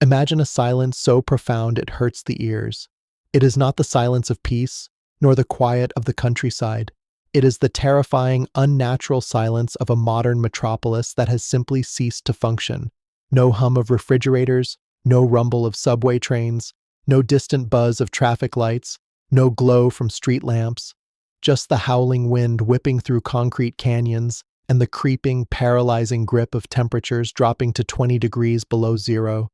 Imagine a silence so profound it hurts the ears. It is not the silence of peace, nor the quiet of the countryside. It is the terrifying, unnatural silence of a modern metropolis that has simply ceased to function. No hum of refrigerators, no rumble of subway trains, no distant buzz of traffic lights, no glow from street lamps. Just the howling wind whipping through concrete canyons and the creeping, paralyzing grip of temperatures dropping to 20 degrees below zero.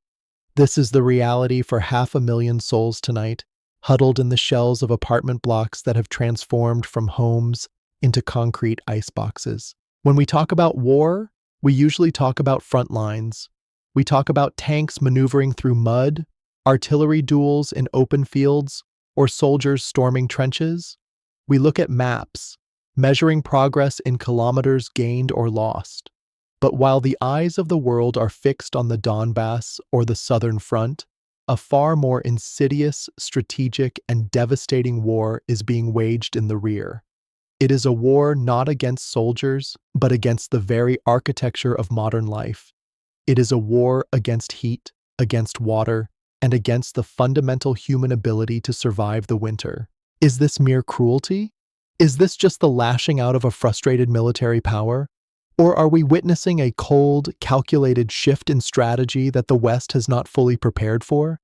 This is the reality for 500,000 souls tonight, huddled in the shells of apartment blocks that have transformed from homes into concrete iceboxes. When we talk about war, we usually talk about front lines. We talk about tanks maneuvering through mud, artillery duels in open fields, or soldiers storming trenches. We look at maps, measuring progress in kilometers gained or lost. But while the eyes of the world are fixed on the Donbass or the Southern Front, a far more insidious, strategic, and devastating war is being waged in the rear. It is a war not against soldiers, but against the very architecture of modern life. It is a war against heat, against water, and against the fundamental human ability to survive the winter. Is this mere cruelty? Is this just the lashing out of a frustrated military power? Or are we witnessing a cold, calculated shift in strategy that the West has not fully prepared for?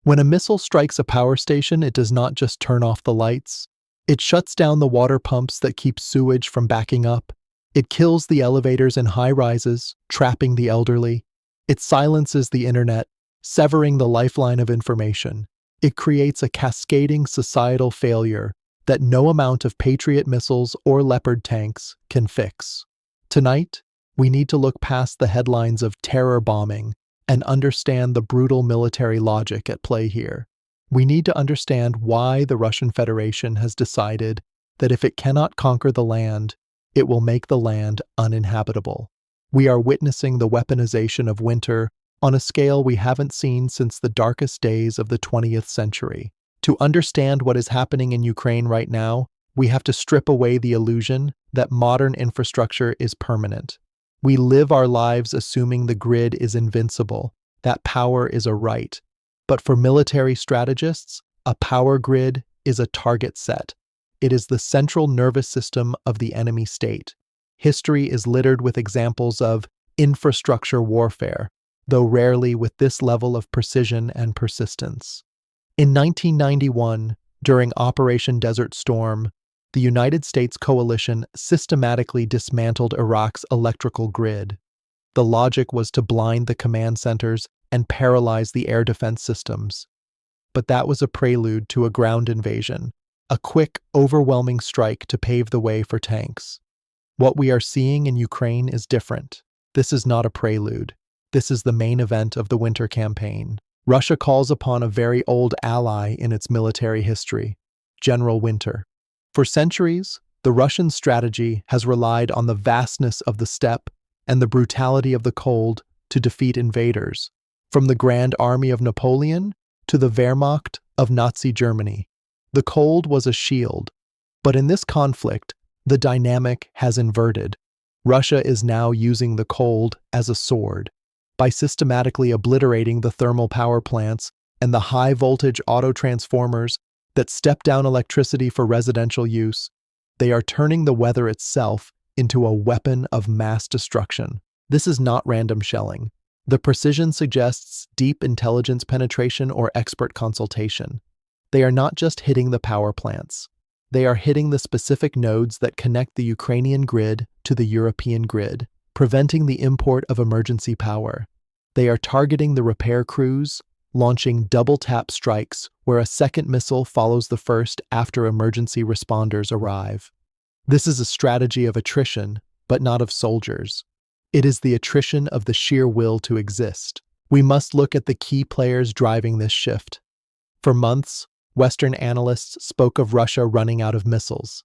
When a missile strikes a power station, it does not just turn off the lights. It shuts down the water pumps that keep sewage from backing up. It kills the elevators in high-rises, trapping the elderly. It silences the internet, severing the lifeline of information. It creates a cascading societal failure that no amount of Patriot missiles or Leopard tanks can fix. Tonight, we need to look past the headlines of terror bombing and understand the brutal military logic at play here. We need to understand why the Russian Federation has decided that if it cannot conquer the land, it will make the land uninhabitable. We are witnessing the weaponization of winter on a scale we haven't seen since the darkest days of the 20th century. To understand what is happening in Ukraine right now, we have to strip away the illusion that modern infrastructure is permanent. We live our lives assuming the grid is invincible, that power is a right. But for military strategists, a power grid is a target set. It is the central nervous system of the enemy state. History is littered with examples of infrastructure warfare, though rarely with this level of precision and persistence. In 1991, during Operation Desert Storm, the United States coalition systematically dismantled Iraq's electrical grid. The logic was to blind the command centers and paralyze the air defense systems. But that was a prelude to a ground invasion, a quick, overwhelming strike to pave the way for tanks. What we are seeing in Ukraine is different. This is not a prelude. This is the main event of the winter campaign. Russia calls upon a very old ally in its military history, General Winter. For centuries, the Russian strategy has relied on the vastness of the steppe and the brutality of the cold to defeat invaders, from the Grand Army of Napoleon to the Wehrmacht of Nazi Germany. The cold was a shield, but in this conflict, the dynamic has inverted. Russia is now using the cold as a sword. By systematically obliterating the thermal power plants and the high-voltage auto-transformers that step down electricity for residential use, they are turning the weather itself into a weapon of mass destruction. This is not random shelling. The precision suggests deep intelligence penetration or expert consultation. They are not just hitting the power plants. They are hitting the specific nodes that connect the Ukrainian grid to the European grid, preventing the import of emergency power. They are targeting the repair crews, launching double-tap strikes where a second missile follows the first after emergency responders arrive. This is a strategy of attrition, but not of soldiers. It is the attrition of the sheer will to exist. We must look at the key players driving this shift. For months, Western analysts spoke of Russia running out of missiles.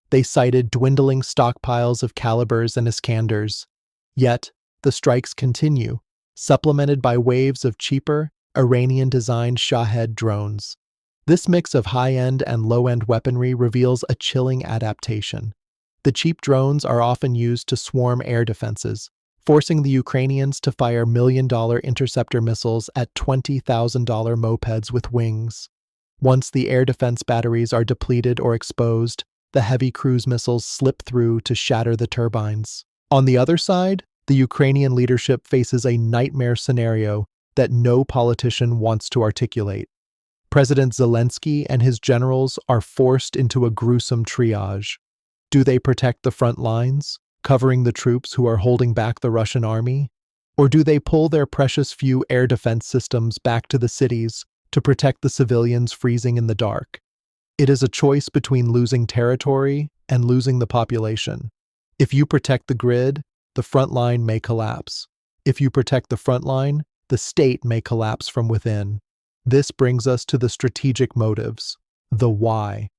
They cited dwindling stockpiles of Kalibrs and Iskanders. Yet, the strikes continue, supplemented by waves of cheaper, Iranian-designed Shahed drones. This mix of high-end and low-end weaponry reveals a chilling adaptation. The cheap drones are often used to swarm air defenses, forcing the Ukrainians to fire million-dollar interceptor missiles at $20,000 mopeds with wings. Once the air defense batteries are depleted or exposed, the heavy cruise missiles slip through to shatter the turbines. On the other side, the Ukrainian leadership faces a nightmare scenario that no politician wants to articulate. President Zelensky and his generals are forced into a gruesome triage. Do they protect the front lines, covering the troops who are holding back the Russian army? Or do they pull their precious few air defense systems back to the cities to protect the civilians freezing in the dark? It is a choice between losing territory and losing the population. If you protect the grid, the front line may collapse. If you protect the front line, the state may collapse from within. This brings us to the strategic motives, the why.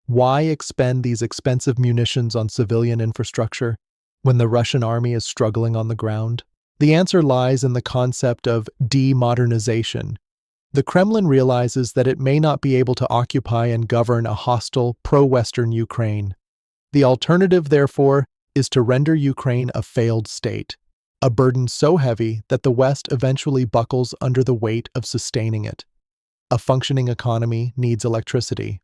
Why expend these expensive munitions on civilian infrastructure when the Russian army is struggling on the ground? The answer lies in the concept of demodernization. The Kremlin realizes that it may not be able to occupy and govern a hostile, pro-Western Ukraine. The alternative, therefore, is to render Ukraine a failed state, a burden so heavy that the West eventually buckles under the weight of sustaining it. A functioning economy needs electricity.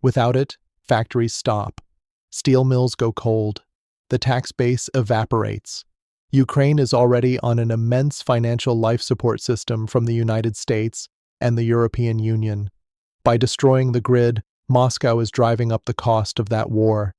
Without it, factories stop. Steel mills go cold. The tax base evaporates. Ukraine is already on an immense financial life support system from the United States and the European Union. By destroying the grid, Moscow is driving up the cost of that war.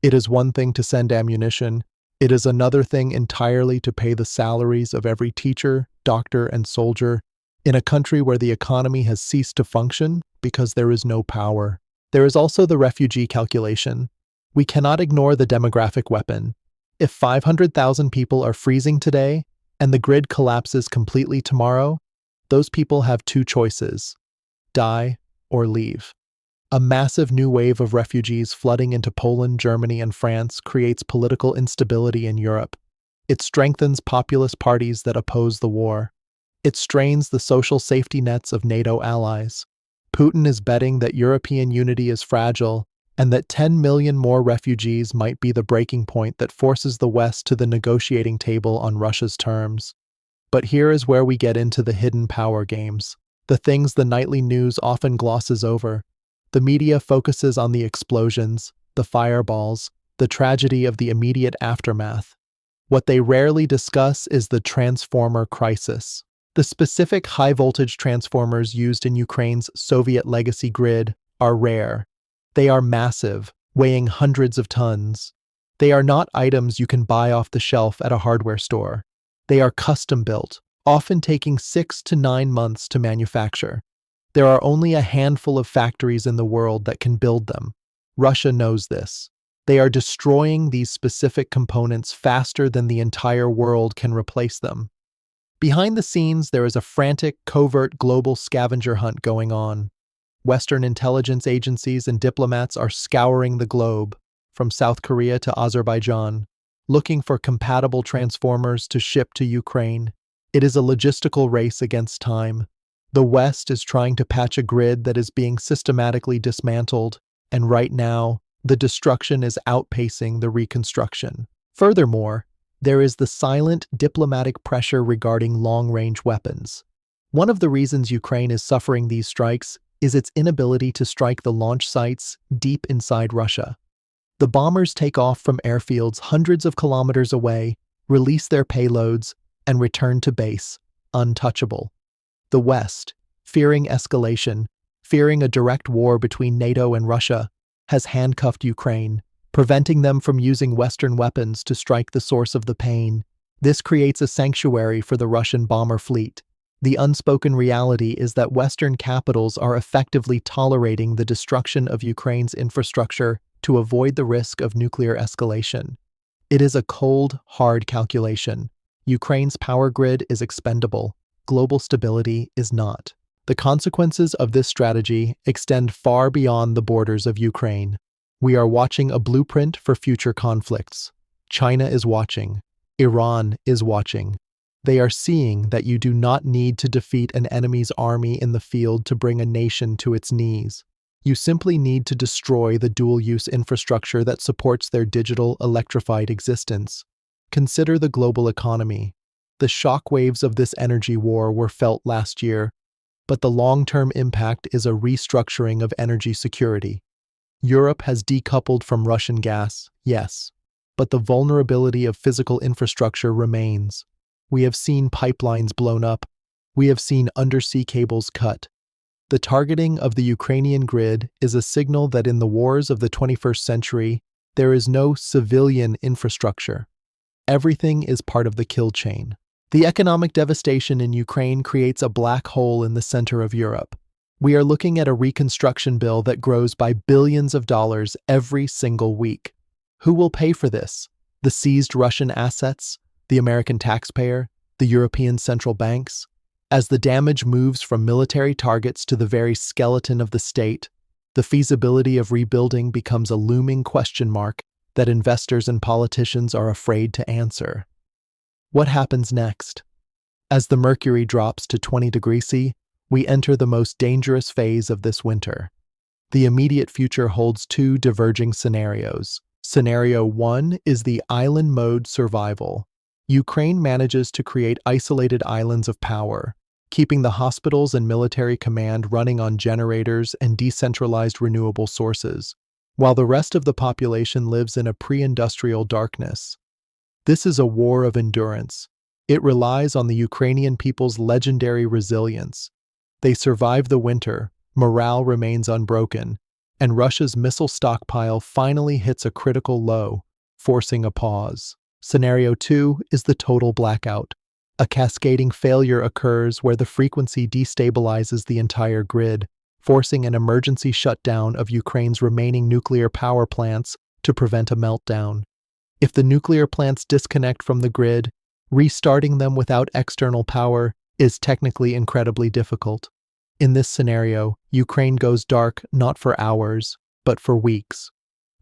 It is one thing to send ammunition. It is another thing entirely to pay the salaries of every teacher, doctor, and soldier in a country where the economy has ceased to function because there is no power. There is also the refugee calculation. We cannot ignore the demographic weapon. If 500,000 people are freezing today and the grid collapses completely tomorrow, those people have two choices: die or leave. A massive new wave of refugees flooding into Poland, Germany, and France creates political instability in Europe. It strengthens populist parties that oppose the war. It strains the social safety nets of NATO allies. Putin is betting that European unity is fragile and that 10 million more refugees might be the breaking point that forces the West to the negotiating table on Russia's terms. But here is where we get into the hidden power games, the things the nightly news often glosses over. The media focuses on the explosions, the fireballs, the tragedy of the immediate aftermath. What they rarely discuss is the transformer crisis. The specific high-voltage transformers used in Ukraine's Soviet legacy grid are rare. They are massive, weighing hundreds of tons. They are not items you can buy off the shelf at a hardware store. They are custom-built, often taking 6 to 9 months to manufacture. There are only a handful of factories in the world that can build them. Russia knows this. They are destroying these specific components faster than the entire world can replace them. Behind the scenes, there is a frantic, covert global scavenger hunt going on. Western intelligence agencies and diplomats are scouring the globe, from South Korea to Azerbaijan, looking for compatible transformers to ship to Ukraine. It is a logistical race against time. The West is trying to patch a grid that is being systematically dismantled, and right now, the destruction is outpacing the reconstruction. Furthermore, there is the silent diplomatic pressure regarding long-range weapons. One of the reasons Ukraine is suffering these strikes is its inability to strike the launch sites deep inside Russia. The bombers take off from airfields hundreds of kilometers away, release their payloads, and return to base, untouchable. The West, fearing escalation, fearing a direct war between NATO and Russia, has handcuffed Ukraine, preventing them from using Western weapons to strike the source of the pain. This creates a sanctuary for the Russian bomber fleet. The unspoken reality is that Western capitals are effectively tolerating the destruction of Ukraine's infrastructure to avoid the risk of nuclear escalation. It is a cold, hard calculation. Ukraine's power grid is expendable. Global stability is not. The consequences of this strategy extend far beyond the borders of Ukraine. We are watching a blueprint for future conflicts. China is watching. Iran is watching. They are seeing that you do not need to defeat an enemy's army in the field to bring a nation to its knees. You simply need to destroy the dual-use infrastructure that supports their digital, electrified existence. Consider the global economy. The shockwaves of this energy war were felt last year, but the long-term impact is a restructuring of energy security. Europe has decoupled from Russian gas, yes, but the vulnerability of physical infrastructure remains. We have seen pipelines blown up. We have seen undersea cables cut. The targeting of the Ukrainian grid is a signal that in the wars of the 21st century, there is no civilian infrastructure. Everything is part of the kill chain. The economic devastation in Ukraine creates a black hole in the center of Europe. We are looking at a reconstruction bill that grows by billions of dollars every single week. Who will pay for this? The seized Russian assets? The American taxpayer? The European central banks? As the damage moves from military targets to the very skeleton of the state, the feasibility of rebuilding becomes a looming question mark that investors and politicians are afraid to answer. What happens next? As the mercury drops to 20 degrees C, we enter the most dangerous phase of this winter. The immediate future holds two diverging scenarios. Scenario 1 is the island mode survival. Ukraine manages to create isolated islands of power, keeping the hospitals and military command running on generators and decentralized renewable sources, while the rest of the population lives in a pre-industrial darkness. This is a war of endurance. It relies on the Ukrainian people's legendary resilience. They survive the winter, morale remains unbroken, and Russia's missile stockpile finally hits a critical low, forcing a pause. Scenario 2 is the total blackout. A cascading failure occurs where the frequency destabilizes the entire grid, forcing an emergency shutdown of Ukraine's remaining nuclear power plants to prevent a meltdown. If the nuclear plants disconnect from the grid, restarting them without external power is technically incredibly difficult. In this scenario, Ukraine goes dark not for hours, but for weeks.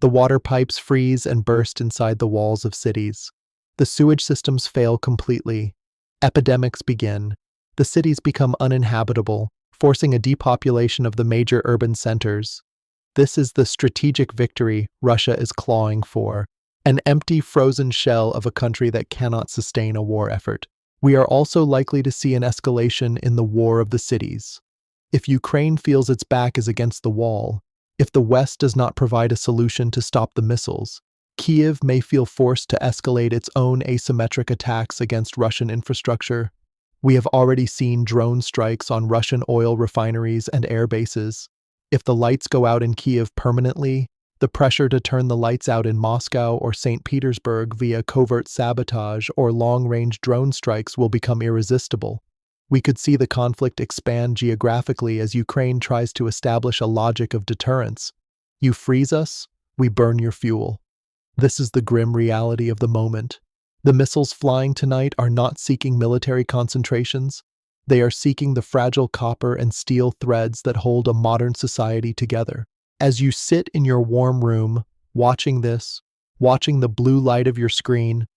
The water pipes freeze and burst inside the walls of cities. The sewage systems fail completely. Epidemics begin. The cities become uninhabitable, forcing a depopulation of the major urban centers. This is the strategic victory Russia is clawing for, an empty, frozen shell of a country that cannot sustain a war effort. We are also likely to see an escalation in the war of the cities. If Ukraine feels its back is against the wall, if the West does not provide a solution to stop the missiles, Kyiv may feel forced to escalate its own asymmetric attacks against Russian infrastructure. We have already seen drone strikes on Russian oil refineries and air bases. If the lights go out in Kyiv permanently, the pressure to turn the lights out in Moscow or St. Petersburg via covert sabotage or long-range drone strikes will become irresistible. We could see the conflict expand geographically as Ukraine tries to establish a logic of deterrence. You freeze us, we burn your fuel. This is the grim reality of the moment. The missiles flying tonight are not seeking military concentrations. They are seeking the fragile copper and steel threads that hold a modern society together. As you sit in your warm room, watching this, watching the blue light of your screen,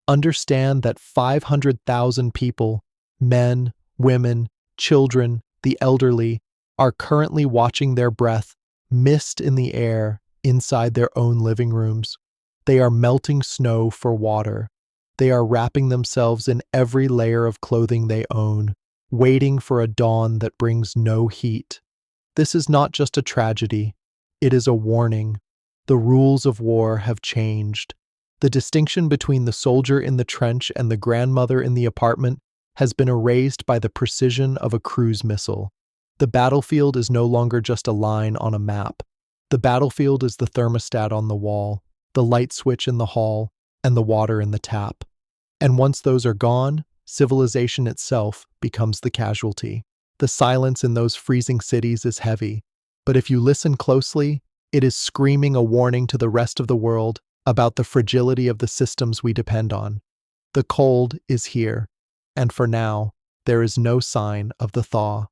understand that 500,000 people, men, women, children, the elderly, are currently watching their breath mist in the air inside their own living rooms. They are melting snow for water. They are wrapping themselves in every layer of clothing they own, waiting for a dawn that brings no heat. This is not just a tragedy. It is a warning. The rules of war have changed. The distinction between the soldier in the trench and the grandmother in the apartment has been erased by the precision of a cruise missile. The battlefield is no longer just a line on a map. The battlefield is the thermostat on the wall, the light switch in the hall, and the water in the tap. And once those are gone, civilization itself becomes the casualty. The silence in those freezing cities is heavy, but if you listen closely, it is screaming a warning to the rest of the world about the fragility of the systems we depend on. The cold is here, and for now, there is no sign of the thaw.